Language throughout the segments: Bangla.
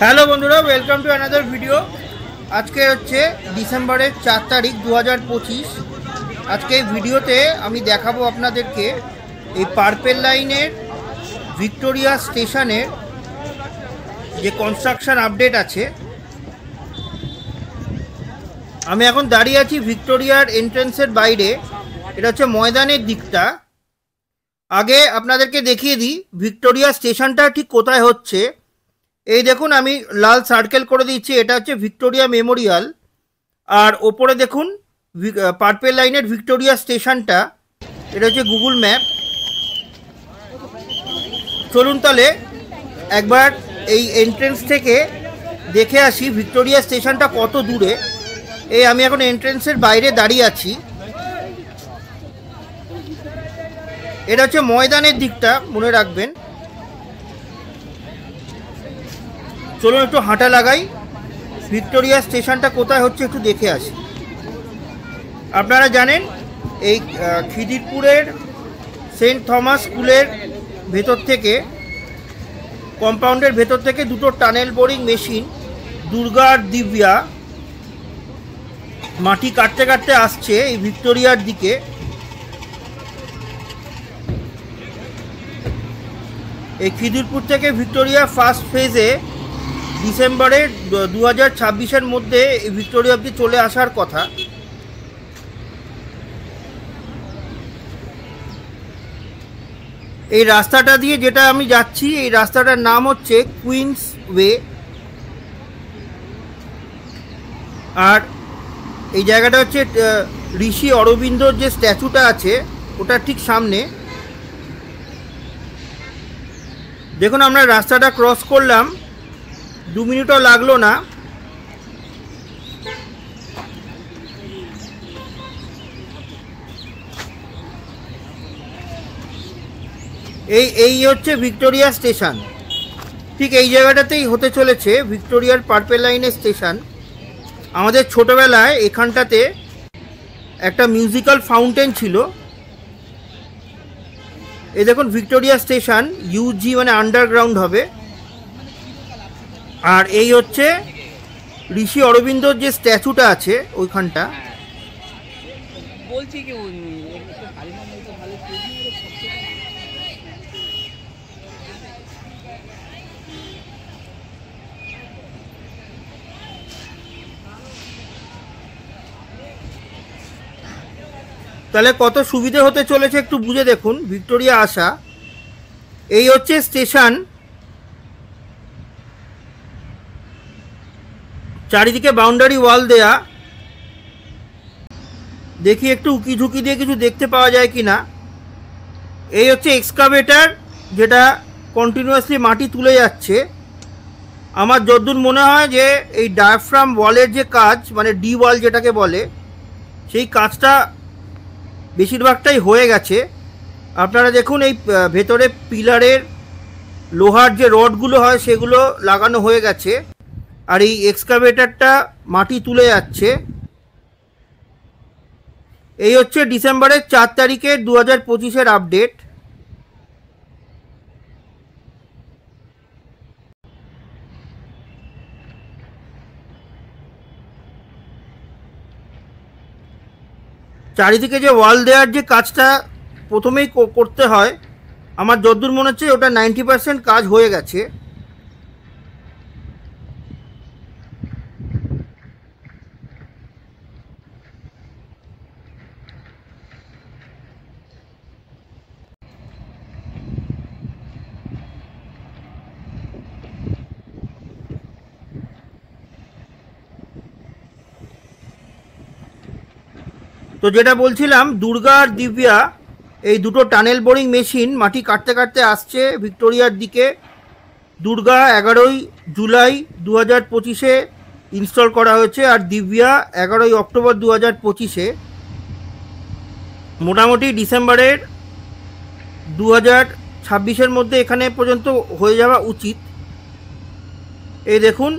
হ্যালো বন্ধুরা, ওয়েলকাম টু অ্যানাদার ভিডিও। আজকে হচ্ছে ডিসেম্বরের 4 তারিখ 2025। আজকে এই ভিডিওতে আমি দেখাবো আপনাদেরকে এই পার্পেল লাইনের ভিক্টোরিয়া স্টেশনের যে কনস্ট্রাকশন আপডেট আছে। আমি এখন দাঁড়িয়ে আছি ভিক্টোরিয়ার এন্ট্রেন্সের বাইরে। এটা হচ্ছে ময়দানের দিকটা। আগে আপনাদেরকে দেখিয়ে দিই ভিক্টোরিয়া স্টেশনটা ঠিক কোথায় হচ্ছে। এই দেখুন, আমি লাল সার্কেল করে দিচ্ছি, এটা হচ্ছে ভিক্টোরিয়া মেমোরিয়াল। আর ওপরে দেখুন পার্পেল লাইনের ভিক্টোরিয়া স্টেশনটা, এটা হচ্ছে গুগল ম্যাপ। চলুন তাহলে একবার এই এন্ট্রেন্স থেকে দেখে আসি ভিক্টোরিয়া স্টেশনটা কত দূরে। এই আমি এখন এন্ট্রেন্সের বাইরে দাঁড়িয়ে আছি। এটা হচ্ছে ময়দানের দিকটা, মনে রাখবেন। চলুন একটু হাঁটা লাগাই, ভিক্টোরিয়া স্টেশনটা কোথায় হচ্ছে একটু দেখে আসি। আপনারা জানেন এই খিদিরপুরের সেন্ট থমাস স্কুলের ভেতর থেকে, কম্পাউন্ডের ভেতর থেকে দুটো টানেল বোরিং মেশিন দুর্গা আর দিব্যা মাটি কাটতে কাটতে আসছে এই ভিক্টোরিয়ার দিকে। এই খিদিরপুর থেকে ভিক্টোরিয়া ফার্স্ট ফেজে ডিসেম্বরের 2026-এর মধ্যে ভিক্টোরিয়া অবধি চলে আসার কথা। এই রাস্তাটা দিয়ে যেটা আমি যাচ্ছি, এই রাস্তাটার নাম হচ্ছে কুইন্স ওয়ে। আর এই জায়গাটা হচ্ছে ঋষি অরবিন্দর যে স্ট্যাচুটা আছে ওটার ঠিক সামনে। দেখুন, আমরা রাস্তাটা ক্রস করলাম, 2 মিনিটও লাগলো না। এই হচ্ছে ভিক্টোরিয়া স্টেশন। ঠিক এই জায়গাটাতেই হতে চলেছে ভিক্টোরিয়ার পার্পেল লাইনের স্টেশন। আমাদের ছোটবেলায় এখানটাতে একটা মিউজিক্যাল ফাউন্টেন ছিল। এই দেখুন ভিক্টোরিয়া স্টেশন, ইউজি মানে আন্ডারগ্রাউন্ড হবে। আর এই হচ্ছে ঋষি অরবিন্দর যে স্ট্যাচুটা আছে ওইখানটা। বলছি কি তাহলে কত সুবিধে হতে চলেছে একটু বুঝে দেখুন ভিক্টোরিয়া আসা। এই হচ্ছে স্টেশন, চারিদিকে বাউন্ডারি ওয়াল দেয়া। দেখি একটু উকি ঝুঁকি দিয়ে কিছু দেখতে পাওয়া যায় কি না। এই হচ্ছে এক্সকাভেটার, যেটা কন্টিনিউয়াসলি মাটি তুলে যাচ্ছে। আমার যতদূর মনে হয় যে এই ডায়াফ্রাম ওয়ালের যে কাজ, মানে ডি ওয়াল যেটাকে বলে, সেই কাজটা বেশিরভাগটাই হয়ে গেছে। আপনারা দেখুন এই ভেতরে পিলারের লোহার যে রডগুলো হয় সেগুলো লাগানো হয়ে গেছে। আর এই এক্সকাভেটারটা মাটি তুলে যাচ্ছে। এই হচ্ছে ডিসেম্বরের 4 তারিখের 2025-এর আপডেট। চারিদিকে যে ওয়াল দেওয়ার যে কাজটা প্রথমেই করতে হয়, আমার যতদূর মনে হচ্ছে ওটা 90% কাজ হয়ে গেছে। তো যেটা বলছিলাম, দুর্গা আর দিব্যা এই দুটো টানেল বোরিং মেশিন মাটি কাটতে কাটতে আসছে ভিক্টোরিয়ার দিকে। দুর্গা 11ই জুলাই 2025-এ ইনস্টল করা হয়েছে, আর দিব্যা 11ই অক্টোবর 2025-এ। মোটামুটি ডিসেম্বরের 2026-এর মধ্যে এখানে পর্যন্ত হয়ে যাওয়া উচিত। এই দেখুন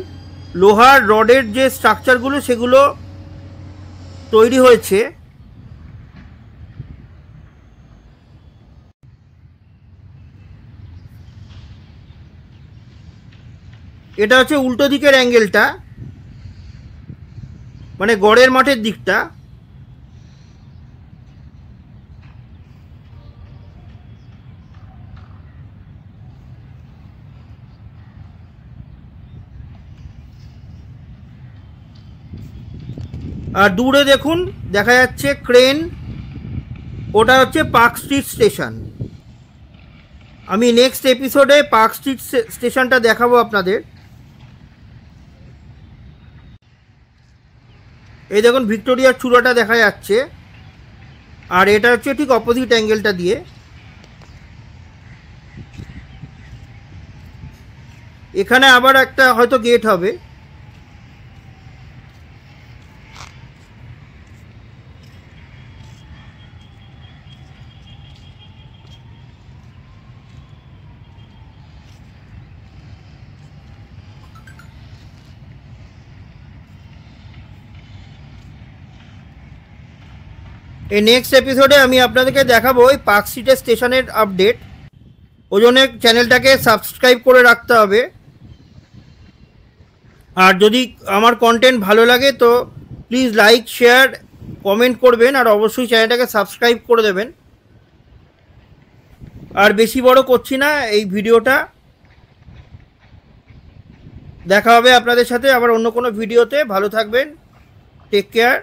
লোহার রডের যে স্ট্রাকচারগুলো সেগুলো তৈরি হয়েছে। এটা হচ্ছে উল্টো দিকের অ্যাঙ্গেলটা, মানে গড়ের মাঠের দিকটা। আর দূরে দেখুন দেখা যাচ্ছে ক্রেন, ওটা হচ্ছে পার্ক স্ট্রিট স্টেশন। আমি নেক্সট এপিসোডে পার্ক স্ট্রিট স্টেশনটা দেখাবো আপনাদের। এই দেখুন ভিক্টোরিয়ার চূড়াটা দেখা যাচ্ছে, আর এটা হচ্ছে ঠিক অপোজিট অ্যাঙ্গেলটা দিয়ে। এখানে আবার একটা হয়তো গেট হবে। এই নেক্সট এপিসোডে আমি আপনাদেরকে দেখাবো ওই পার্ক স্ট্রিটের স্টেশনের আপডেট। ওই জন্য চ্যানেলটাকে সাবস্ক্রাইব করে রাখতে হবে। আর যদি আমার কন্টেন্ট ভালো লাগে তো প্লিজ লাইক, শেয়ার, কমেন্ট করবেন, আর অবশ্যই চ্যানেলটাকে সাবস্ক্রাইব করে দেবেন। আর বেশি বড় করছি না এই ভিডিওটা। দেখা হবে আপনাদের সাথে আবার অন্য কোনো ভিডিওতে। ভালো থাকবেন, টেক কেয়ার।